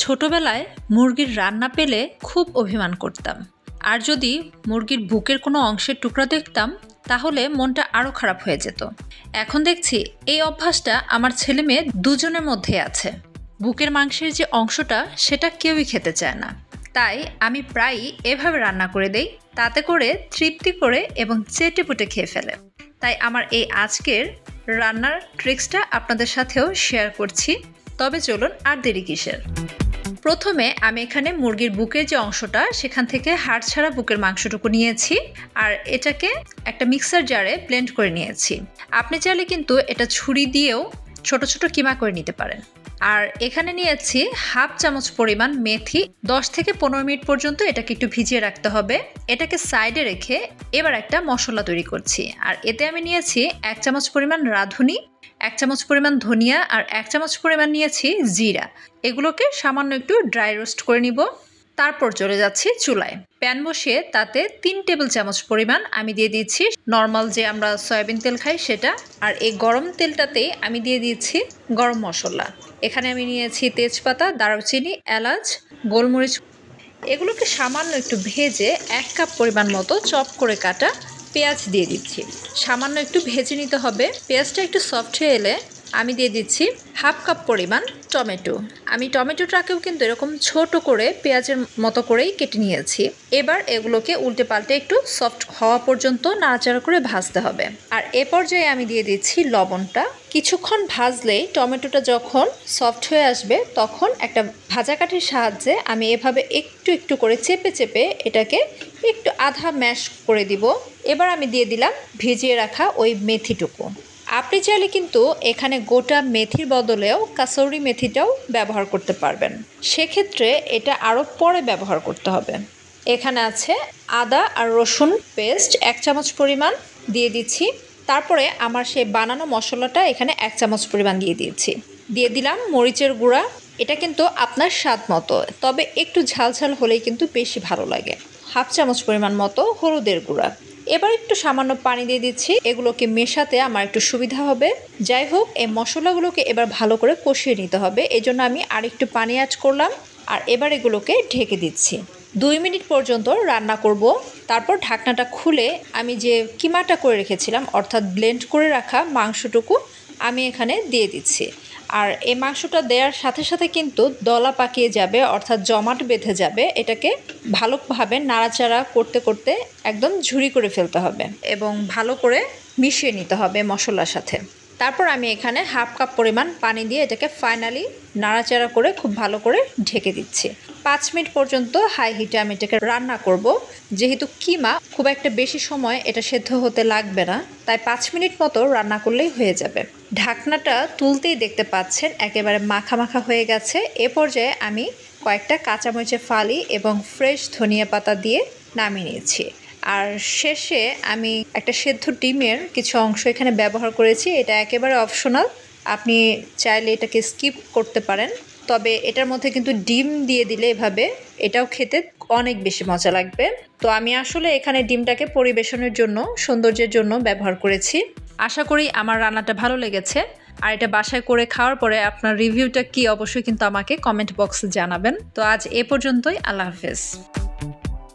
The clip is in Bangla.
ছোটবেলায় মুরগির রান্না পেলে খুব অভিমান করতাম, আর যদি মুরগির বুকের কোনো অংশের টুকরা দেখতাম তাহলে মনটা আরও খারাপ হয়ে যেত। এখন দেখছি এই অভ্যাসটা আমার ছেলে মেয়ে দুজনের মধ্যে আছে। বুকের মাংসের যে অংশটা সেটা কেউই খেতে চায় না, তাই আমি প্রায়ই এভাবে রান্না করে দেই, তাতে করে তৃপ্তি করে এবং চেটেপুটে খেয়ে ফেলে। তাই আমার এই আজকের রান্নার ট্রিক্সটা আপনাদের সাথেও শেয়ার করছি। তবে চলুন আর দেরি কিসের। প্রথমে আমি এখানে মুরগির বুকের যে অংশটা সেখান থেকে হাড় ছাড়া বুকের মাংসটুকু নিয়েছি, আর এটাকে একটা মিক্সার জারে ব্লেন্ড করে নিয়েছি। আপনি চাইলে কিন্তু এটা ছুরি দিয়েও ছোট ছোট কিমা করে নিতে পারেন। আর এখানে নিয়েছি হাফ চামচ পরিমাণ মেথি। 10 থেকে 15 মিনিট পর্যন্ত এটাকে একটু ভিজিয়ে রাখতে হবে। এটাকে সাইডে রেখে এবার একটা মশলা তৈরি করছি। আর এতে আমি নিয়েছি 1 চামচ পরিমাণ রাঁধুনি, 1 চামচ পরিমাণ ধনিয়া আর 1 চামচ পরিমাণ নিয়েছি জিরা। এগুলোকে সামান্য একটু ড্রাই রোস্ট করে নিব। তারপর চলে যাচ্ছি চুলায়। প্যান বসিয়ে তাতে 3 টেবিল চামচ পরিমাণ আমি দিয়ে দিচ্ছি নর্মাল যে আমরা সয়াবিন তেল খাই সেটা। আর এই গরম তেলটাতেই আমি দিয়ে দিচ্ছি গরম মশলা। এখানে আমি নিয়েছি তেজপাতা, দারুচিনি, এলাচ, গোলমরিচ। এগুলোকে সামান্য একটু ভেজে 1 কাপ পরিমাণ মতো চপ করে কাটা পেঁয়াজ দিয়ে দিচ্ছি। সামান্য একটু ভেজে নিতে হবে। পেঁয়াজটা একটু সফট হয়ে এলে আমি দিয়ে দিচ্ছি হাফ কাপ পরিমাণ টমেটো। আমি টমেটোটাকেও কিন্তু এরকম ছোট করে পেঁয়াজের মতো করেই কেটে নিয়েছি। এবার এগুলোকে উল্টে পাল্টে একটু সফট হওয়া পর্যন্ত নাড়াচাড়া করে ভাজতে হবে। আর এ পর্যায়ে আমি দিয়ে দিচ্ছি লবণটা। কিছুক্ষণ ভাজলেই টমেটোটা যখন সফট হয়ে আসবে তখন একটা ভাজা কাঠির সাহায্যে আমি এভাবে একটু একটু করে চেপে চেপে এটাকে একটু আধা ম্যাশ করে দিব। এবার আমি দিয়ে দিলাম ভিজিয়ে রাখা ওই মেথিটুকু। আপনি চাইলে কিন্তু এখানে গোটা মেথির বদলেও কাসৌরি মেথিটাও ব্যবহার করতে পারবেন। সেক্ষেত্রে এটা আরও পরে ব্যবহার করতে হবে। এখানে আছে আদা আর রসুন পেস্ট 1 চামচ পরিমাণ দিয়ে দিচ্ছি। তারপরে আমার সেই বানানো মশলাটা এখানে 1 চামচ পরিমাণ দিয়ে দিয়েছি। দিয়ে দিলাম মরিচের গুঁড়া। এটা কিন্তু আপনার স্বাদ মতো, তবে একটু ঝাল ঝাল হলেই কিন্তু বেশি ভালো লাগে। হাফ চামচ পরিমাণ মতো হলুদের গুঁড়া। এবার একটু সামান্য পানি দিয়ে দিচ্ছি, এগুলোকে মেশাতে আমার একটু সুবিধা হবে। যাই হোক, এই মশলাগুলোকে এবার ভালো করে কষিয়ে নিতে হবে। এজন্য আমি আরেকটু পানি অ্যাড করলাম। আর এবার এগুলোকে ঢেকে দিচ্ছি। 2 মিনিট পর্যন্ত রান্না করব। তারপর ঢাকনাটা খুলে আমি যে কিমাটা করে রেখেছিলাম অর্থাৎ ব্লেন্ড করে রাখা মাংসটুকু আমি এখানে দিয়ে দিচ্ছি। আর এই মাংসটা দেওয়ার সাথে সাথে কিন্তু দলা পাকিয়ে যাবে, অর্থাৎ জমাট বেঁধে যাবে। এটাকে ভালোভাবে নাড়াচাড়া করতে করতে একদম ঝুরি করে ফেলতে হবে এবং ভালো করে মিশিয়ে নিতে হবে মশলার সাথে। তারপর আমি এখানে হাফ কাপ পরিমাণ পানি দিয়ে এটাকে ফাইনালি নাড়াচাড়া করে খুব ভালো করে ঢেকে দিচ্ছি। 5 মিনিট পর্যন্ত হাই হিটে আমি এটাকে রান্না করব। যেহেতু কিমা খুব একটা বেশি সময় এটা সেদ্ধ হতে লাগবে না, তাই 5 মিনিট মতো রান্না করলেই হয়ে যাবে। ঢাকনাটা তুলতেই দেখতে পাচ্ছেন একেবারে মাখা মাখা হয়ে গেছে। এ পর্যায়ে আমি কয়েকটা কাঁচামরিচের ফালি এবং ফ্রেশ ধনিয়া পাতা দিয়ে নামিয়ে নিয়েছি। আর শেষে আমি একটা সেদ্ধ ডিমের কিছু অংশ এখানে ব্যবহার করেছি। এটা একেবারে অপশনাল, আপনি চাইলে এটাকে স্কিপ করতে পারেন। তবে এটার মধ্যে কিন্তু ডিম দিয়ে দিলে এভাবে এটাও খেতে অনেক বেশি মজা লাগবে। তো আমি আসলে এখানে ডিমটাকে পরিবেশনের জন্য, সৌন্দর্যের জন্য ব্যবহার করেছি। আশা করি আমার রান্নাটা ভালো লেগেছে। আর এটা বাসায় করে খাওয়ার পরে আপনার রিভিউটা কি অবশ্যই কিন্তু আমাকে কমেন্ট বক্সে জানাবেন। তো আজ এ পর্যন্তই। আল্লাহ হাফেজ।